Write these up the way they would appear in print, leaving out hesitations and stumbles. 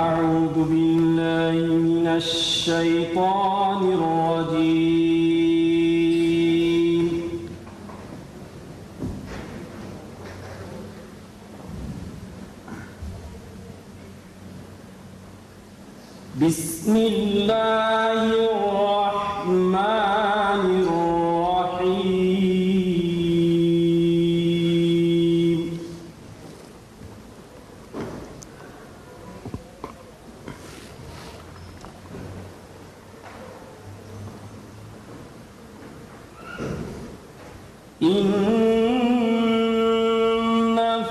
أعوذ بالله من الشيطان الرجيم. بسم الله الرحمن الرحيم. إن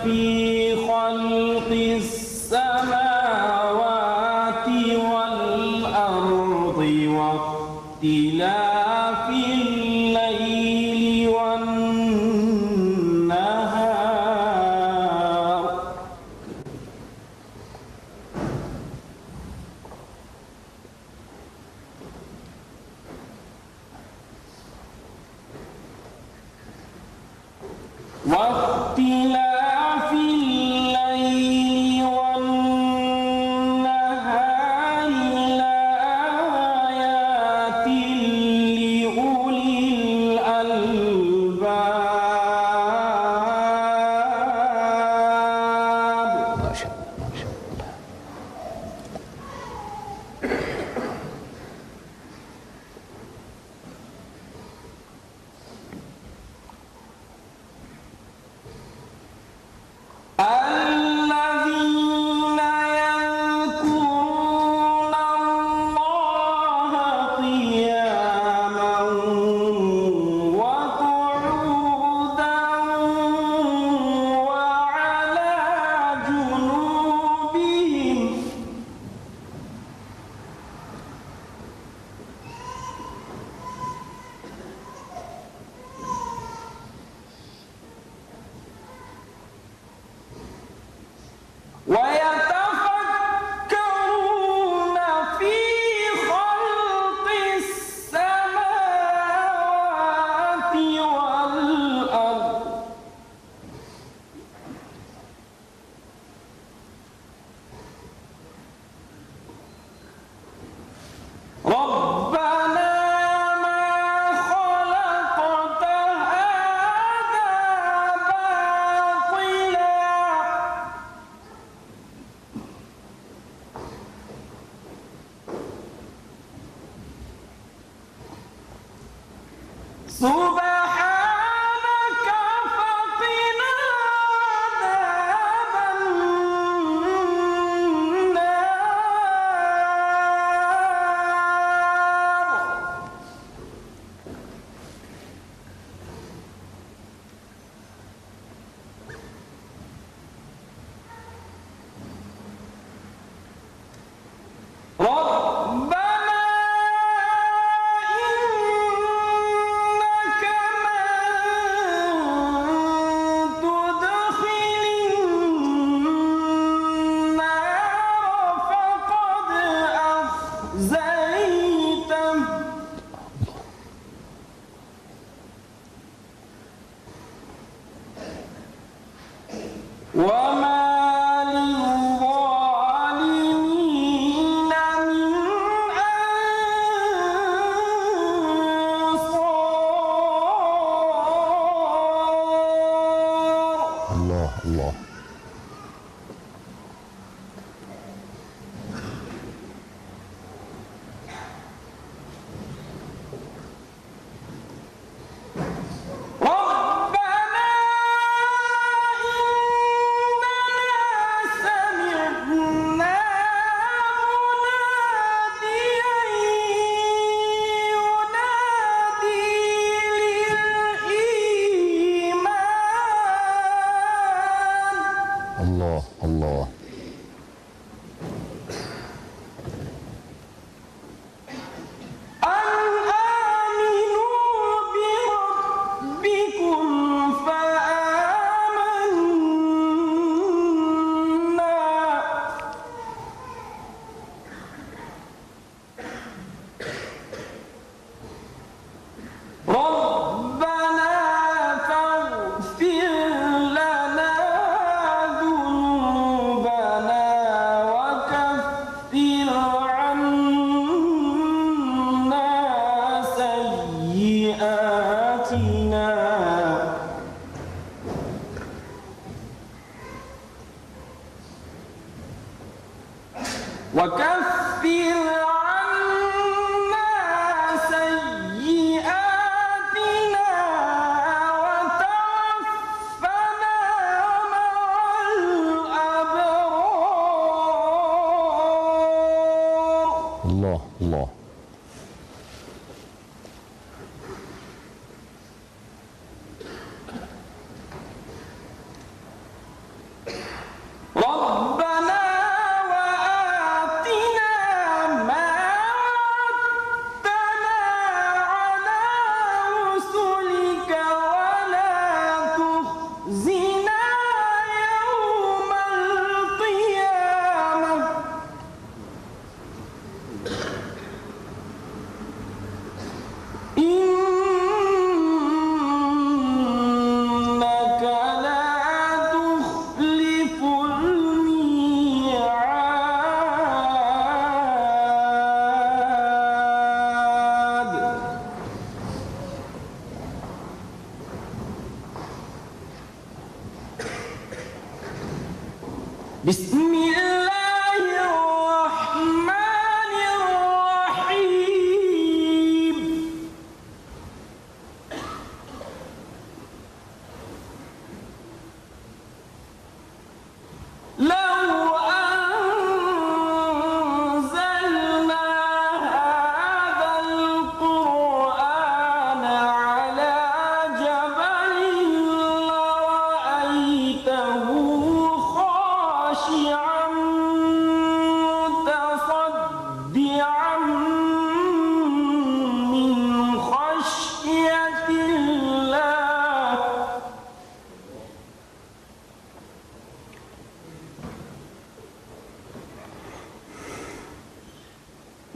في خلق السماوات والأرض واختلاف الليل والنهار لآيات لأولي الألباب. ما شاء الله ما شاء الله. الذين يذكرون الله قياما وقعودا وعلى جنوبهم ويتفكرون في خلق السماوات والأرض ربنا ما خلقت هذا باطلا سبحانك فقنا عذاب النار. ربنا إنك من تدخل النار فقد أخزيته وما للظالمين من وكفر عنا سيئاتنا وتوفنا مع الأبرار. الله الله. ربنا وآتنا ما وعدتنا على رسلك ولا تخزنا يوم القيامة إنك لا تخلف الميعاد. بسم الله الرحمن الرحيم. لو أنزلنا هذا القرآن على جبل لرأيته خاشعا متصدعا من خشية الله.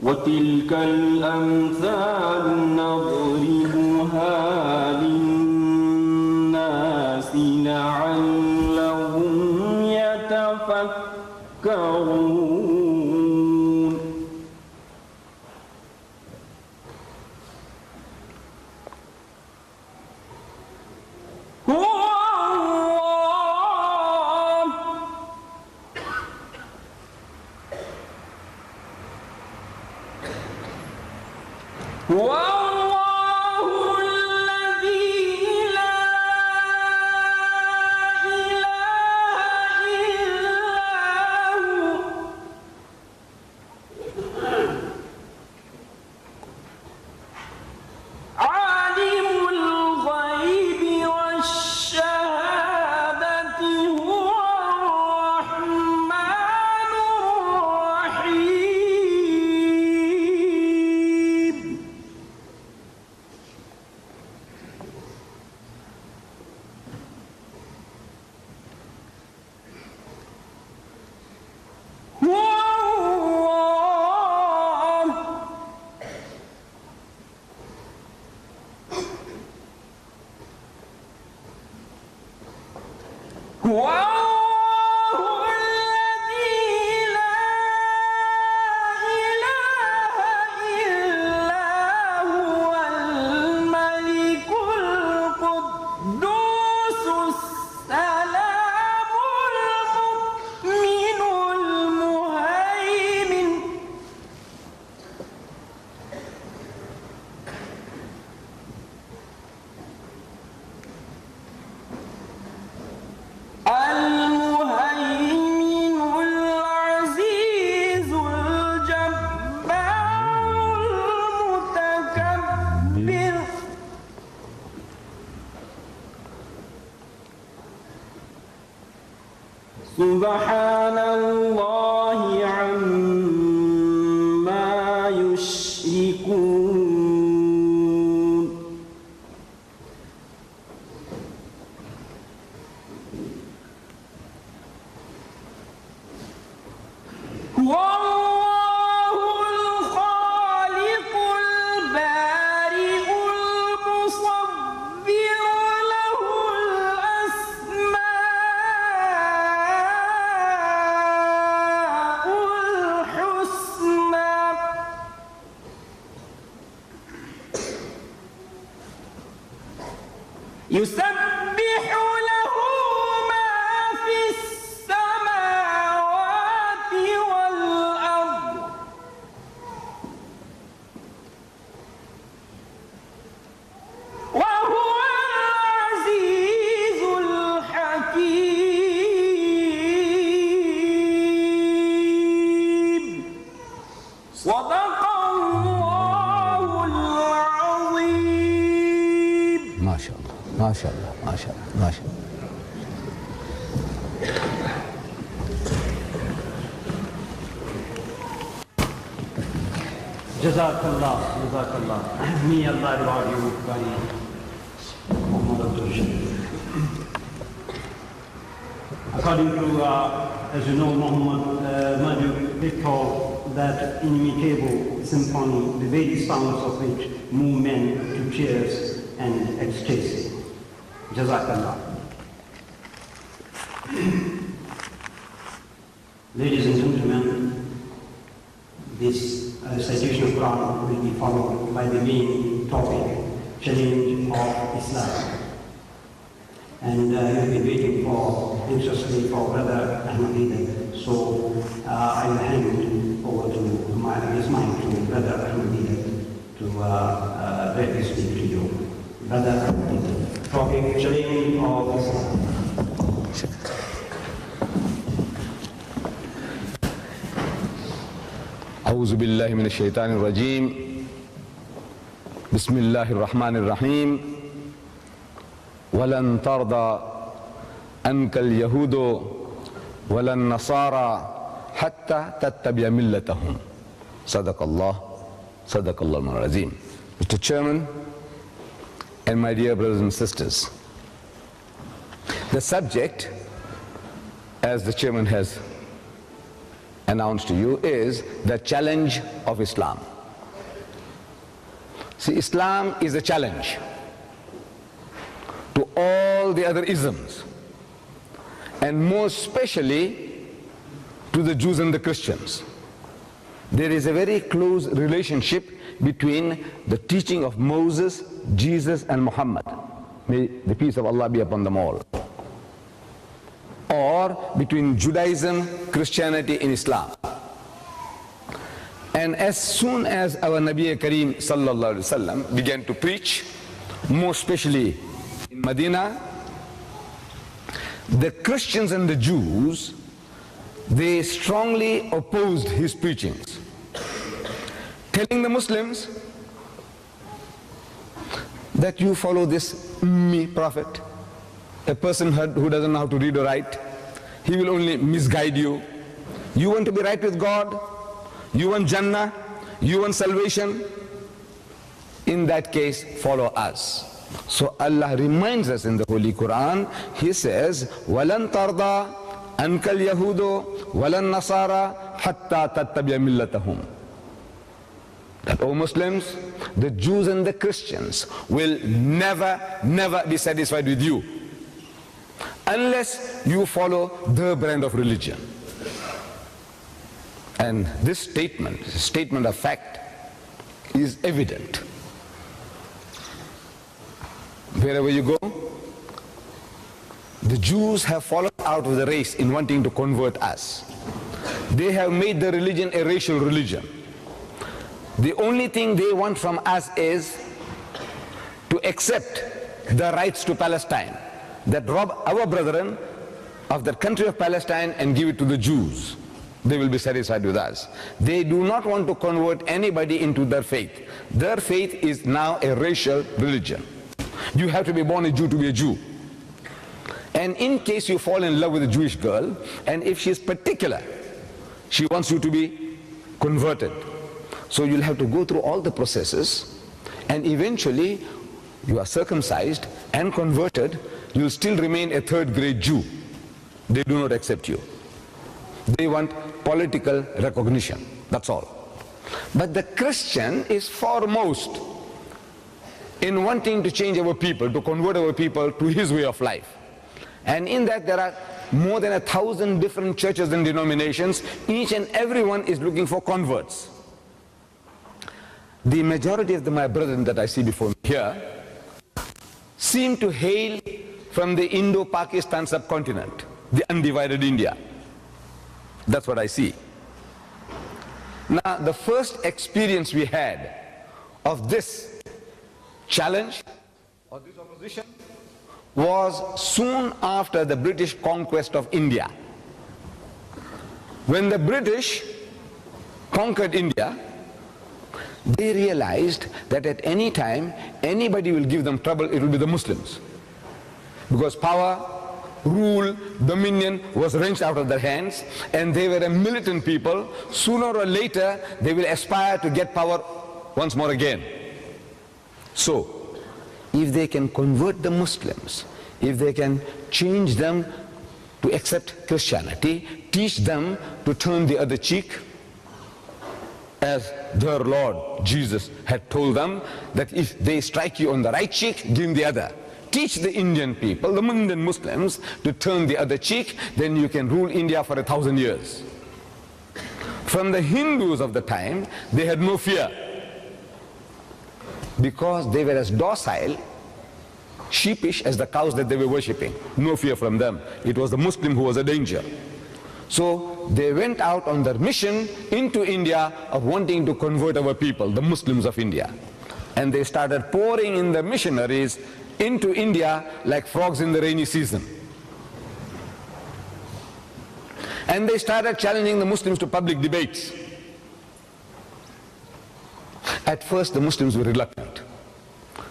وتلك الأمثال نضربها للناس لعلهم يتفكرون. هو الله الذي لا إله إلا هو عالم الغيب والشهادة هو الرحمن الرحيم. هو الله الذي لا إله إلا هو الملك القدوس السلام المؤمن المهيمن المهيمن العزيز الجبار المتكبر. سبحان الله عما يشركون. والله الخالق البارئ المصور له الأسماء الحسنى. يسبح له ما في السماوات والأرض MashaAllah, MashaAllah, MashaAllah. Jazakallah, Jazakallah. May Allah reward you very Muhammad Abdul Shadeed. According to, as you know, Muhammad Majid, they call that inimitable symphony, the very sounds of which move men to tears and ecstasy. Jazakallah. Ladies and gentlemen, this citation of Quran will be followed by the main topic, challenge of Islam. And you've been waiting anxiously for Brother Ahmad Deedat. So I will hand over to his mic to Brother Ahmad Deedat to directly speak to you. Brother Ahmad Deedat, topic, challenge of Islam. أعوذ بالله من الشيطان الرجيم بسم الله الرحمن الرحيم ولن ترضى عنك اليهود ولا النصارى حتى تتبع ملتهم صدق الله العظيم. Mr. Chairman and my dear brothers and sisters, the subject, as the Chairman has announced to you, is the challenge of Islam. See, Islam is a challenge to all the other isms, and more especially to the Jews and the Christians. There is a very close relationship between the teaching of Moses, Jesus, and Muhammad. May the peace of Allah be upon them all. Or between Judaism, Christianity, and Islam. And as soon as our Nabi Kareem sallallahu alaihi wasallam began to preach, more especially in Medina, the Christians and the Jews, they strongly opposed his preachings, telling the Muslims that you follow this Ummi prophet, a person who doesn't know how to read or write. He will only misguide you. You want to be right with God? You want Jannah? You want salvation? In that case, follow us. So Allah reminds us in the Holy Quran, He says, وَلَن تَرْضَى عَنْكَ الْيَهُودُ وَلَن نَّصَارَى حَتَّى تَتَّبِعَ مِلَّتَهُمْ. That, O Muslims, the Jews and the Christians will never be satisfied with you unless you follow their brand of religion. And this statement of fact, is evident. Wherever you go, the Jews have followed out of the race in wanting to convert us. They have made the religion a racial religion. The only thing they want from us is to accept the rights to Palestine, that rob our brethren of the country of Palestine and give it to the Jews. They will be satisfied with us. They do not want to convert anybody into their faith. Their faith is now a racial religion. You have to be born a Jew to be a Jew. And in case you fall in love with a Jewish girl, and if she is particular, she wants you to be converted. So you'll have to go through all the processes, and eventually you are circumcised and converted. You'll still remain a third-grade Jew. They do not accept you. They want political recognition, that's all. But the Christian is foremost in wanting to change our people, to convert our people to his way of life. And in that there are more than 1,000 different churches and denominations. Each and every one is looking for converts. The majority of my brethren that I see before me here seem to hail from the Indo-Pakistan subcontinent, the undivided India. That's what I see. Now, the first experience we had of this challenge, or this opposition, was soon after the British conquest of India. When the British conquered India, they realized that at any time, anybody will give them trouble, it will be the Muslims. because power, rule, dominion was wrenched out of their hands, and they were a militant people. Sooner or later, they will aspire to get power once more again. So, if they can convert the Muslims, if they can change them to accept Christianity, teach them to turn the other cheek, as their Lord Jesus had told them, that if they strike you on the right cheek, give them the other. Teach the Indian people, the Indian Muslims, to turn the other cheek, then you can rule India for 1,000 years. From the Hindus of the time, they had no fear, because they were as docile, sheepish as the cows that they were worshipping. No fear from them. It was the Muslim who was a danger. So they went out on their mission into India of wanting to convert our people, the Muslims of India. And they started pouring in the missionaries into India like frogs in the rainy season. And they started challenging the Muslims to public debates. At first the Muslims were reluctant.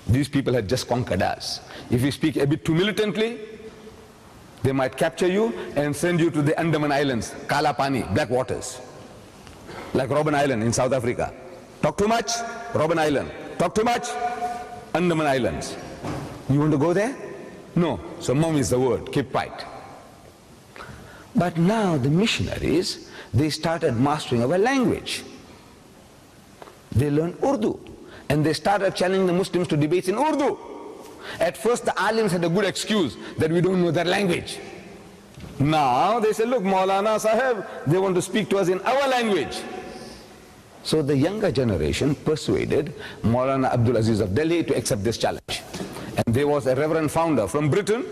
These people had just conquered us. If you speak a bit too militantly, they might capture you and send you to the Andaman Islands, Kala Pani, black waters, like Robben Island in South Africa. Talk too much, Robben Island. Talk too much, Andaman Islands. You want to go there? No. So mum is the word, keep quiet. But now the missionaries, they started mastering our language. They learned Urdu, and they started challenging the Muslims to debates in Urdu. At first the alims had a good excuse that we don't know their language. Now they say, look, Maulana Sahib, they want to speak to us in our language. So the younger generation persuaded Maulana Abdul Aziz of Delhi to accept this challenge. And there was a reverend founder from Britain,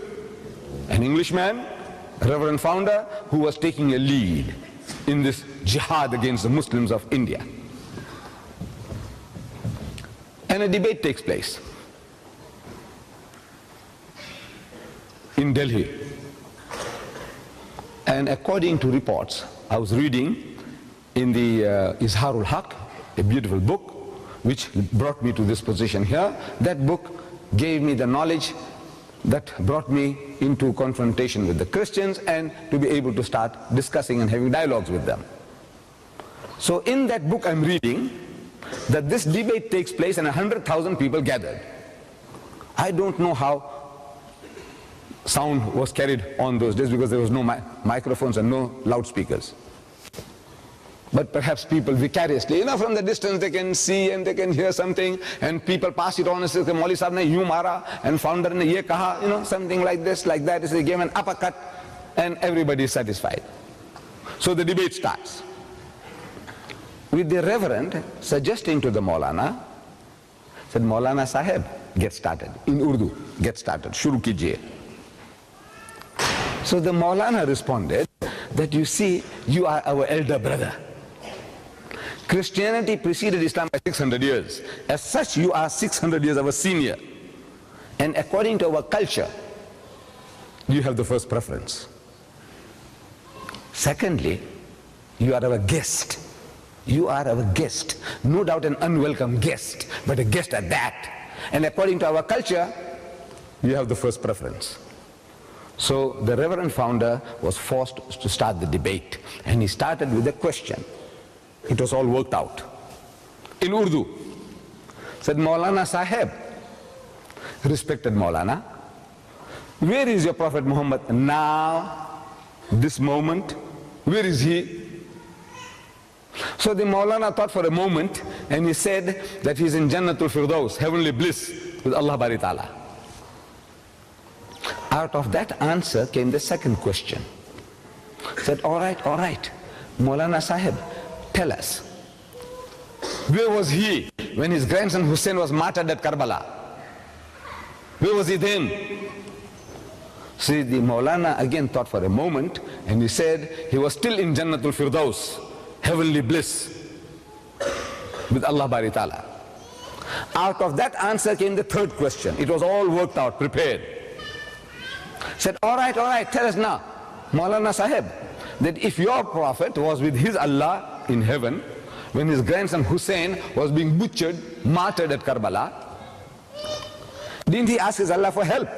an Englishman, a reverend founder who was taking a lead in this jihad against the Muslims of India. And a debate takes place in Delhi. And according to reports, I was reading in the Izharul Haq, a beautiful book, which brought me to this position here. That book gave me the knowledge that brought me into confrontation with the Christians and to be able to start discussing and having dialogues with them. So in that book I'm reading that this debate takes place and 100,000 people gathered. I don't know how sound was carried on those days because there was no microphones and no loudspeakers. But perhaps people vicariously, from the distance they can see and they can hear something, and people pass it on and say, Mauli Sahib ne yu mara, and founder ne ye kaha, something like this, like that. They gave an uppercut, and everybody is satisfied. So the debate starts, with the reverend suggesting to the Maulana, said, Maulana Sahib, get started, in Urdu, get started, shuru kijiye. So the Maulana responded that, you see, you are our elder brother. Christianity preceded Islam by 600 years. As such, you are 600 years our senior. And according to our culture, you have the first preference. Secondly, you are our guest. You are our guest. No doubt an unwelcome guest, but a guest at that. And according to our culture, you have the first preference. So the reverend founder was forced to start the debate. And he started with a question. It was all worked out in Urdu. Said, Maulana Sahib, respected Maulana, where is your Prophet Muhammad now, this moment? Where is he? So the Maulana thought for a moment and he said that he's in Jannatul Firdaus, heavenly bliss with Allah Bari Ta'ala. Out of that answer came the second question. Said, all right, Maulana Sahib, tell us, where was he when his grandson Hussein was martyred at Karbala? Where was he then? See, the Maulana again thought for a moment and he said he was still in Jannatul Firdaus, heavenly bliss with Allah Bari Ta'ala. Out of that answer came the third question. It was all worked out, prepared. Said, all right, tell us now, Maulana Sahib, that if your prophet was with his Allah in heaven, when his grandson Hussein was being butchered, martyred at Karbala, didn't he ask his Allah for help?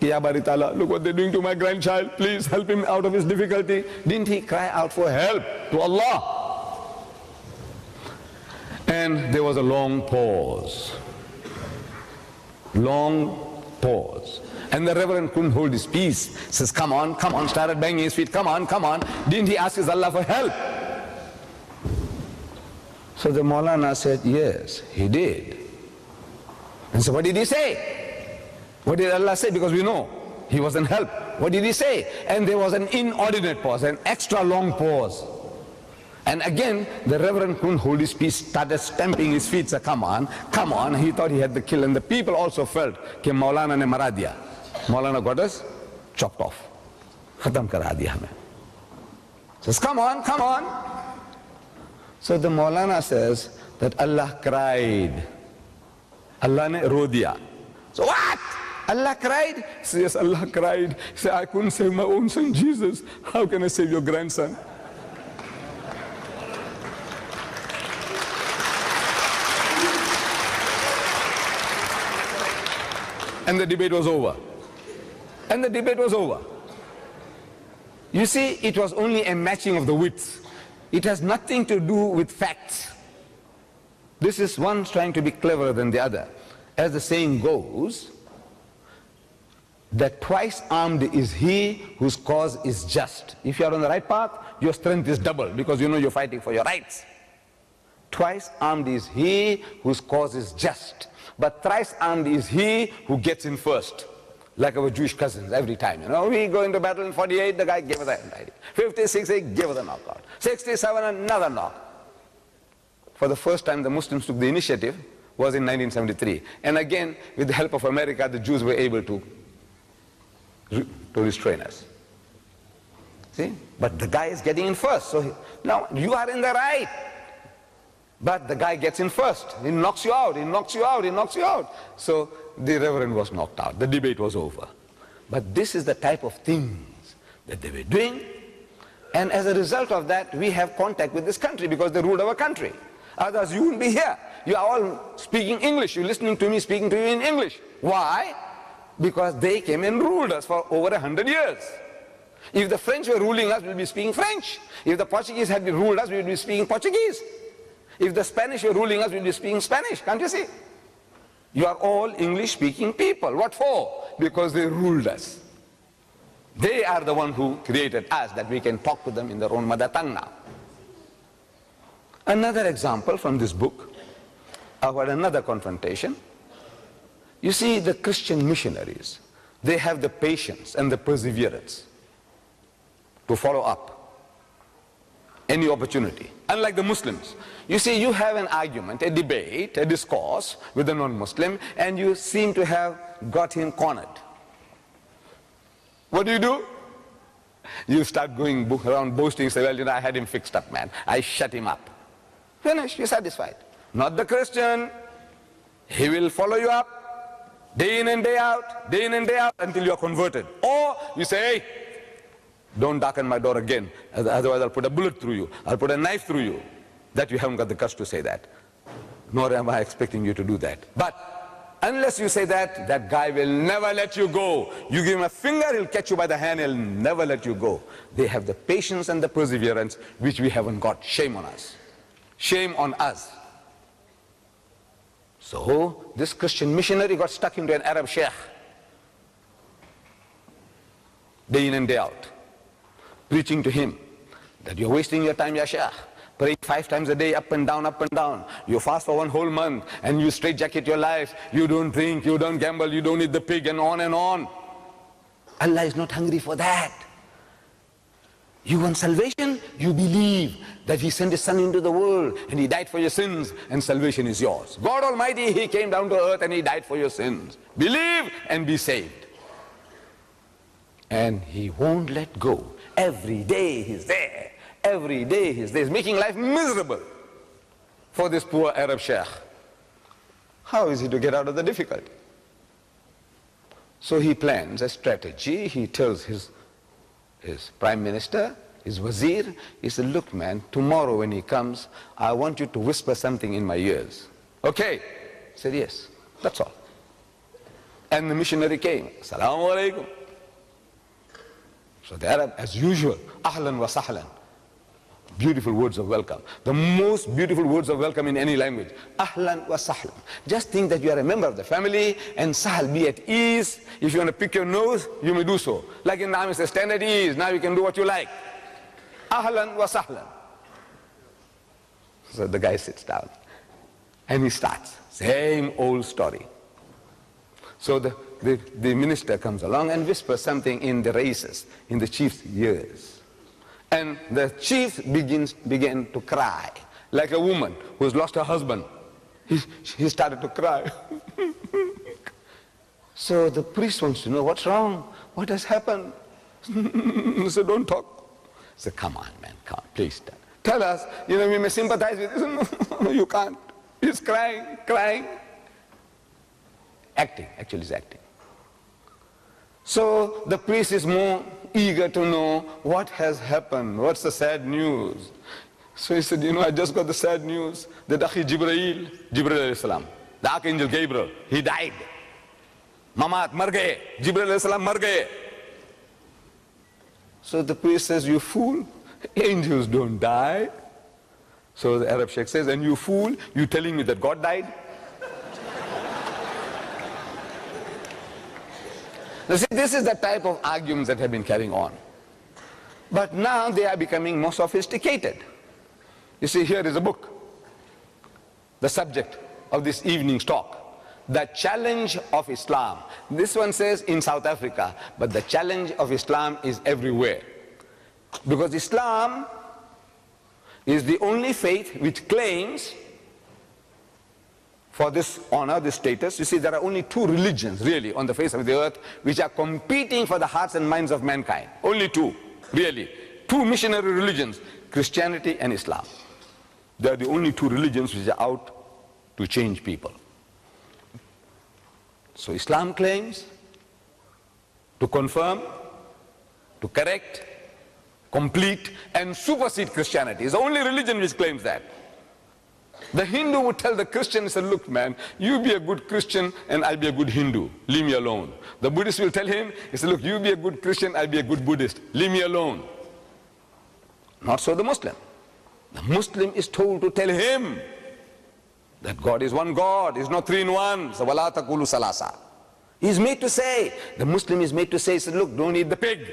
Ya Bari Ta'ala, look what they're doing to my grandchild. Please help him out of his difficulty. Didn't he cry out for help to Allah? And there was a long pause. Long pause. And the Reverend couldn't hold his peace. Says, come on, started banging his feet. Come on. Didn't he ask his Allah for help? So the Maulana said, yes, he did. And so what did he say? What did Allah say? Because we know he wasn't helped. What did he say? And there was an inordinate pause, an extra long pause. And again, the Reverend couldn't hold his peace, started stamping his feet. So come on. He thought he had the kill. And the people also felt that Maulana ne mara diya. Maulana got us chopped off. Khatam kara diya hame. Says, come on. So the Maulana says that Allah cried. Allah ne ro diya. So what? Allah cried? So yes, Allah cried. He said, I couldn't save my own son Jesus. How can I save your grandson? And the debate was over. You see, it was only a matching of the wits. It has nothing to do with facts. This is one trying to be cleverer than the other. As the saying goes, that twice armed is he whose cause is just. If you are on the right path, your strength is double because you know you're fighting for your rights. Twice armed is he whose cause is just. But thrice armed is he who gets in first. Like our Jewish cousins every time. We go into battle in 48, the guy gave us a hand. 56, he gave us a knockout. 67, another knock. For the first time the Muslims took the initiative was in 1973. And again, with the help of America, the Jews were able to restrain us. See? But the guy is getting in first. So now you are in the right. But the guy gets in first. He knocks you out. So the Reverend was knocked out. The debate was over. But this is the type of things that they were doing. And as a result of that, we have contact with this country because they ruled our country. Otherwise, you wouldn't be here. You are all speaking English. You're listening to me speaking to you in English. Why? Because they came and ruled us for over 100 years. If the French were ruling us, we would be speaking French. If the Portuguese had ruled us, we would be speaking Portuguese. If the Spanish were ruling us, we would be speaking Spanish. Can't you see? You are all English-speaking people. What for? Because they ruled us. They are the one who created us, that we can talk to them in their own mother tongue now. Another example from this book, about another confrontation. You see, the Christian missionaries, they have the patience and the perseverance to follow up any opportunity. Unlike the Muslims. You see, you have an argument, a debate, a discourse with a non-Muslim, and you seem to have got him cornered. What do? You start going around boasting, say, well, I had him fixed up, man. I shut him up. Finished, you're satisfied. Not the Christian. He will follow you up day in and day out, until you are converted. Or you say, hey, don't darken my door again, otherwise I'll put a bullet through you, I'll put a knife through you. That you haven't got the guts to say that. Nor am I expecting you to do that. But unless you say that, that guy will never let you go. You give him a finger, he'll catch you by the hand, he'll never let you go. They have the patience and the perseverance which we haven't got. Shame on us. Shame on us. So this Christian missionary got stuck into an Arab sheikh. Day in and day out. Preaching to him that you're wasting your time, ya sheikh. Pray 5 times a day, up and down. You fast for 1 whole month and you straitjacket your life. You don't drink, you don't gamble, you don't eat the pig, and on and on. Allah is not hungry for that. You want salvation? You believe that He sent His Son into the world and He died for your sins, and salvation is yours. God Almighty, He came down to earth and He died for your sins. Believe and be saved. And He won't let go. Every day He's there. Every day He's there. He's making life miserable for this poor Arab sheikh. How is he to get out of the difficulty? So he plans a strategy. He tells his prime minister, his wazir, he said, look man, tomorrow when he comes, I want you to whisper something in my ears. Okay? He said, yes, that's all. And the missionary came. Assalamu alaikum. So the Arab, as usual, ahlan wa sahlan. Beautiful words of welcome. The most beautiful words of welcome in any language. Ahlan wa sahlan. Just think that you are a member of the family and sahal, be at ease. If you want to pick your nose, you may do so. Like in the army, say, stand at ease. Now you can do what you like. Ahlan wa sahlan. So the guy sits down and he starts. Same old story. So the minister comes along and whispers something in the races, in the chief's ears. And the chief began to cry, like a woman who has lost her husband. He started to cry. So the priest wants to know, what's wrong? What has happened? He said, don't talk. He said, come on, man, come on, please tell us. You know, we may sympathize with this. No, you can't. He's crying. Acting, actually he's acting. So the priest is more eager to know what has happened, what's the sad news. So he said, you know, I just got the sad news that Akhi Jibreel alayhi salam, the Archangel Gabriel, he died. Mamat mar gaye, Jibreel alayhi salam mar gaye. So the priest says, you fool, angels don't die. So the Arab Sheikh says, and you fool, you telling me that God died? Now see, this is the type of arguments that have been carrying on. But now they are becoming more sophisticated. You see, here is a book, the subject of this evening's talk, The Challenge of Islam. This one says in South Africa, but the challenge of Islam is everywhere. Because Islam is the only faith which claims for this honor, this status. You see, there are only two religions really on the face of the earth which are competing for the hearts and minds of mankind. Only two, really. Two missionary religions, Christianity and Islam. They are the only two religions which are out to change people. So Islam claims to confirm, to correct, complete and supersede Christianity. It's the only religion which claims that. The Hindu would tell the Christian, he said, look man, you be a good Christian and I'll be a good Hindu. Leave me alone. The Buddhist will tell him, he said, look, you be a good Christian, I'll be a good Buddhist. Leave me alone. Not so the Muslim. The Muslim is told to tell him that God is one God, is not three in one. So, wala taqulu salasa. He's made to say, the Muslim is made to say, he said, look, don't eat the pig.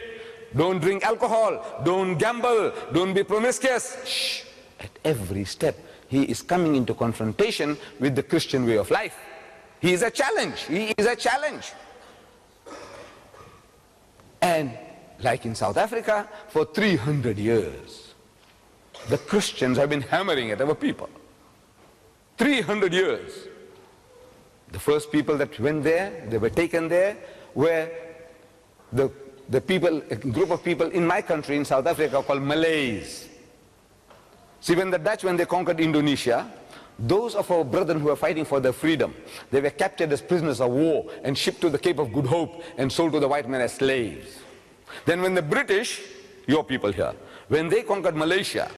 Don't drink alcohol. Don't gamble. Don't be promiscuous. Shh. At every step, he is coming into confrontation with the Christian way of life. He is a challenge. He is a challenge. And like in South Africa, for 300 years, the Christians have been hammering at our people. 300 years. The first people that went there, they were taken there, were the people, a group of people in my country, in South Africa, called Malays. See, when the Dutch, when they conquered Indonesia, those of our brethren who were fighting for their freedom, they were captured as prisoners of war and shipped to the Cape of Good Hope and sold to the white men as slaves. Then when the British, your people here, when they conquered Malaysia,